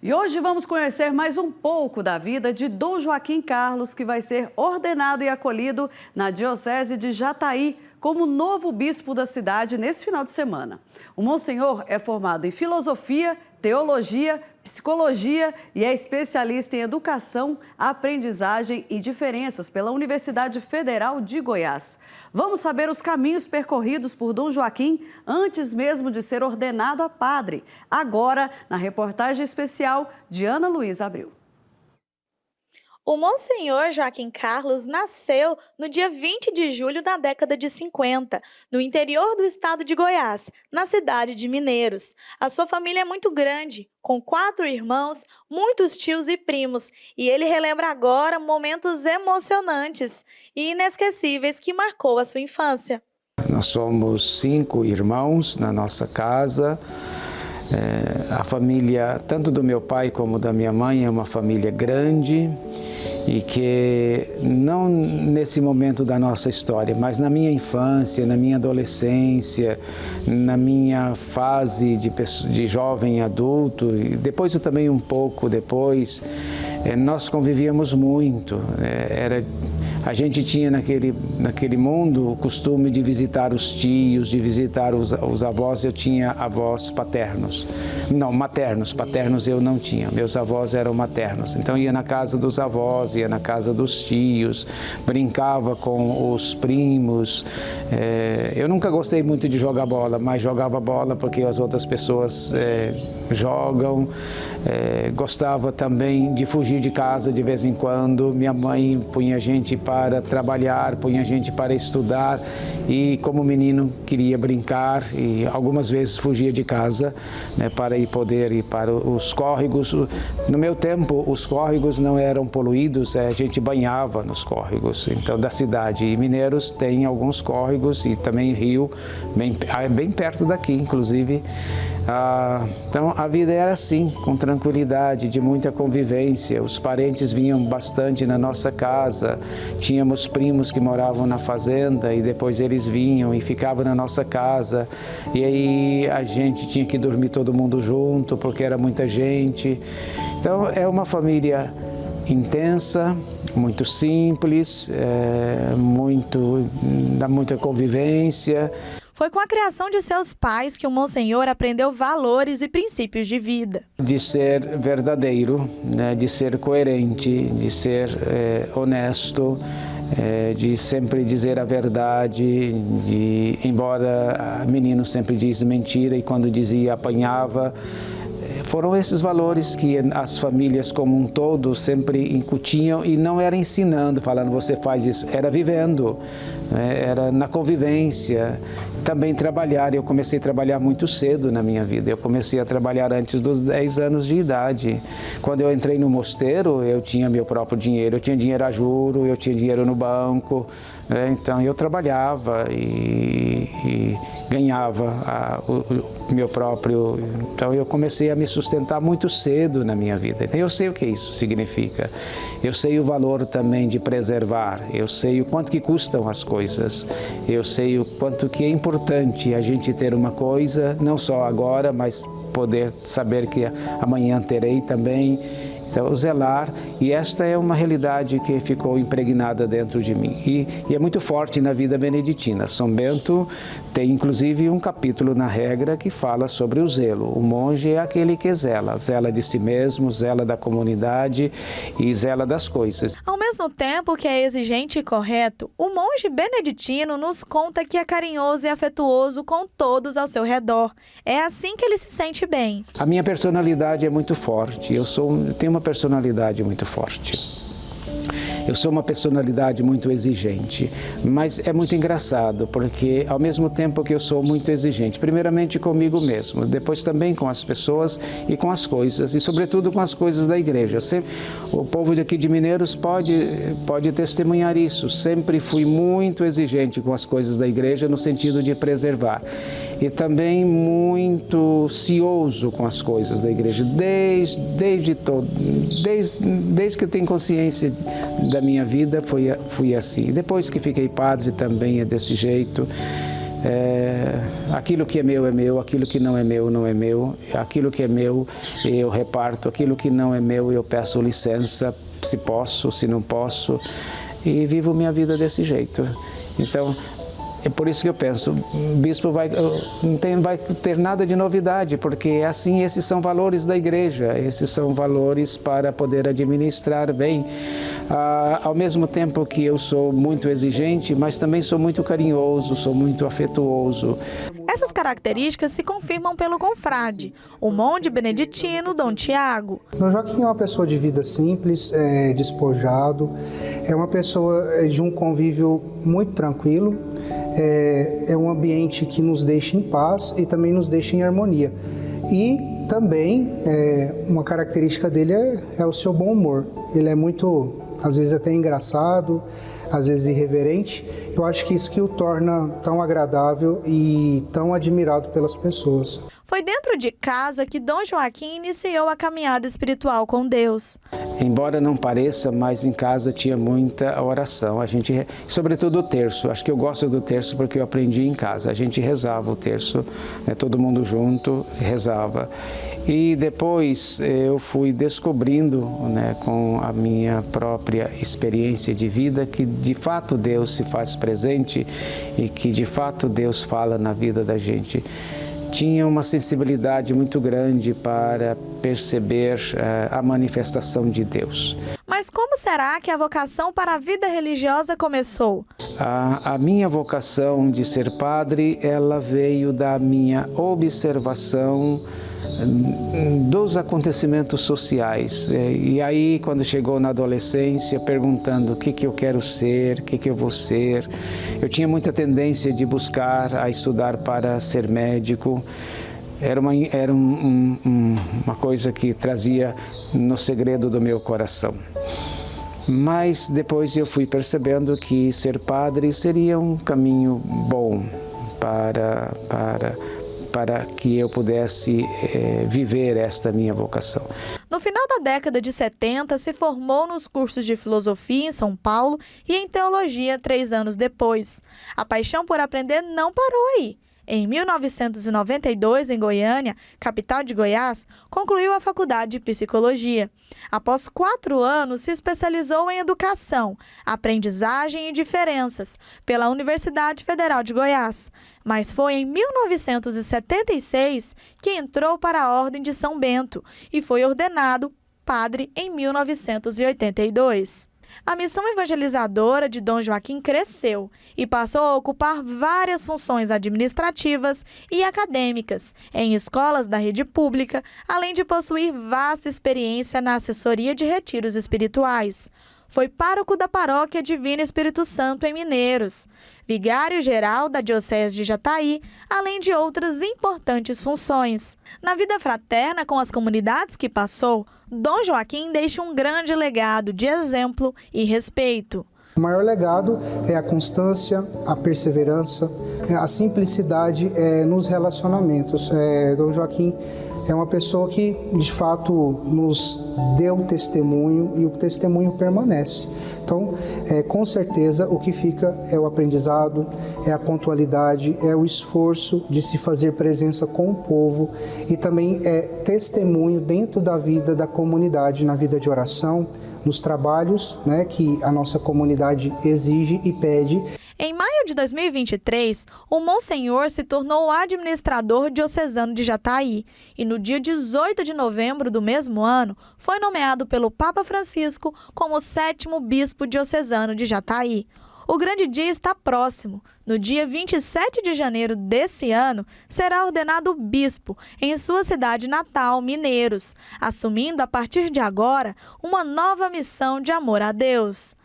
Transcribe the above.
E hoje vamos conhecer mais um pouco da vida de Dom Joaquim Carlos, que vai ser ordenado e acolhido na Diocese de Jataí como novo bispo da cidade nesse final de semana. O Monsenhor é formado em filosofia, teologia, psicologia e é especialista em educação, aprendizagem e diferenças pela Universidade Federal de Goiás. Vamos saber os caminhos percorridos por Dom Joaquim antes mesmo de ser ordenado a padre. Agora, na reportagem especial de Ana Luísa Abreu. O Monsenhor Joaquim Carlos nasceu no dia 20 de julho da década de 50, no interior do estado de Goiás, na cidade de Mineiros. A sua família é muito grande, com 4 irmãos, muitos tios e primos, e ele relembra agora momentos emocionantes e inesquecíveis que marcou a sua infância. Nós somos 5 irmãos na nossa casa. A família, tanto do meu pai como da minha mãe, é uma família grande e que não nesse momento da nossa história, mas na minha infância, na minha adolescência, na minha fase de jovem adulto, e depois também um pouco depois, nós convivíamos muito. A gente tinha naquele mundo o costume de visitar os tios, de visitar os avós. Eu tinha avós paternos. Não, maternos. Paternos eu não tinha. Meus avós eram maternos. Então ia na casa dos avós, ia na casa dos tios, brincava com os primos. Eu nunca gostei muito de jogar bola, mas jogava bola porque as outras pessoas jogam. Gostava também de fugir de casa de vez em quando. Minha mãe punha a gente para trabalhar, punha a gente para estudar e como menino queria brincar e algumas vezes fugia de casa, né, para poder ir para os córregos. No meu tempo os córregos não eram poluídos, a gente banhava nos córregos, então da cidade. E Mineiros tem alguns córregos e também rio, bem perto daqui inclusive. Então a vida era assim, com tranquilidade, de muita convivência. Os parentes vinham bastante na nossa casa, tínhamos primos que moravam na fazenda e depois eles vinham e ficavam na nossa casa. E aí a gente tinha que dormir todo mundo junto porque era muita gente. Então é uma família intensa, muito simples, dá muita convivência. Foi com a criação de seus pais que o Monsenhor aprendeu valores e princípios de vida. De ser verdadeiro, né? De ser coerente, de ser honesto, de sempre dizer a verdade, embora menino sempre diz mentira e quando dizia apanhava. Foram esses valores que as famílias como um todo sempre incutiam e não era ensinando, falando você faz isso, era vivendo, era na convivência. Também trabalhar, eu comecei a trabalhar muito cedo na minha vida, eu comecei a trabalhar antes dos 10 anos de idade. Quando eu entrei no mosteiro, eu tinha meu próprio dinheiro, eu tinha dinheiro a juro, eu tinha dinheiro no banco, então eu trabalhava e ganhava o meu próprio. Então eu comecei a me sustentar muito cedo na minha vida. Então eu sei o que isso significa. Eu sei o valor também de preservar. Eu sei o quanto que custam as coisas. Eu sei o quanto que é importante a gente ter uma coisa, não só agora, mas poder saber que amanhã terei também. Então, zelar, e esta é uma realidade que ficou impregnada dentro de mim e é muito forte na vida beneditina. São Bento tem inclusive um capítulo na regra que fala sobre o zelo. O monge é aquele que zela de si mesmo, zela da comunidade e zela das coisas. Ao mesmo tempo que é exigente e correto, o monge beneditino nos conta que é carinhoso e afetuoso com todos ao seu redor. É assim que ele se sente bem. A minha personalidade é muito forte, eu tenho uma personalidade muito forte. Eu sou uma personalidade muito exigente, mas é muito engraçado, porque ao mesmo tempo que eu sou muito exigente, primeiramente comigo mesmo, depois também com as pessoas e com as coisas, e sobretudo com as coisas da igreja. O povo daqui de Mineiros pode testemunhar isso, sempre fui muito exigente com as coisas da igreja no sentido de preservar. E também muito cioso com as coisas da igreja, desde que eu tenho consciência da minha vida, fui assim. Depois que fiquei padre também é desse jeito. Aquilo que é meu, aquilo que não é meu, não é meu. Aquilo que é meu, eu reparto. Aquilo que não é meu, eu peço licença, se posso, se não posso. E vivo minha vida desse jeito. Então, é por isso que eu penso, o bispo não vai ter nada de novidade, porque assim, esses são valores da igreja, esses são valores para poder administrar bem. Ao mesmo tempo que eu sou muito exigente, mas também sou muito carinhoso, sou muito afetuoso. Essas características se confirmam pelo confrade, o monge beneditino Dom Tiago. Dom Joaquim é uma pessoa de vida simples, despojado, é uma pessoa de um convívio muito tranquilo, é um ambiente que nos deixa em paz e também nos deixa em harmonia. E também, uma característica dele é o seu bom humor. Ele é muito, às vezes até engraçado, às vezes irreverente. Eu acho que isso que o torna tão agradável e tão admirado pelas pessoas. Foi dentro de casa que Dom Joaquim iniciou a caminhada espiritual com Deus. Embora não pareça, mas em casa tinha muita oração. A gente, sobretudo o terço. Acho que eu gosto do terço porque eu aprendi em casa. A gente rezava o terço, né, todo mundo junto rezava. E depois eu fui descobrindo, né, com a minha própria experiência de vida, que de fato Deus se faz presente e que de fato Deus fala na vida da gente. Tinha uma sensibilidade muito grande para perceber a manifestação de Deus. Mas como será que a vocação para a vida religiosa começou? A minha vocação de ser padre, ela veio da minha observação dos acontecimentos sociais. E aí, quando chegou na adolescência, perguntando o que eu quero ser, o que eu vou ser. Eu tinha muita tendência de buscar a estudar para ser médico. Era uma coisa que trazia no segredo do meu coração. Mas depois eu fui percebendo que ser padre seria um caminho bom para que eu pudesse viver esta minha vocação. No final da década de 70, se formou nos cursos de filosofia em São Paulo e em teologia 3 anos depois. A paixão por aprender não parou aí. Em 1992, em Goiânia, capital de Goiás, concluiu a faculdade de psicologia. Após 4 anos, se especializou em educação, aprendizagem e diferenças pela Universidade Federal de Goiás. Mas foi em 1976 que entrou para a Ordem de São Bento e foi ordenado padre em 1982. A missão evangelizadora de Dom Joaquim cresceu e passou a ocupar várias funções administrativas e acadêmicas em escolas da rede pública, além de possuir vasta experiência na assessoria de retiros espirituais. Foi pároco da Paróquia Divino Espírito Santo em Mineiros, vigário-geral da Diocese de Jataí, além de outras importantes funções. Na vida fraterna com as comunidades que passou, Dom Joaquim deixa um grande legado de exemplo e respeito. O maior legado é a constância, a perseverança, a simplicidade nos relacionamentos. Dom Joaquim é uma pessoa que, de fato, nos deu testemunho e o testemunho permanece. Então, com certeza, o que fica é o aprendizado, é a pontualidade, é o esforço de se fazer presença com o povo e também é testemunho dentro da vida da comunidade, na vida de oração, nos trabalhos, né, que a nossa comunidade exige e pede. Em maio de 2023, o Monsenhor se tornou administrador diocesano de Jataí e no dia 18 de novembro do mesmo ano foi nomeado pelo Papa Francisco como o 7º bispo diocesano de Jataí. O grande dia está próximo. No dia 27 de janeiro desse ano, será ordenado bispo em sua cidade natal, Mineiros, assumindo a partir de agora uma nova missão de amor a Deus.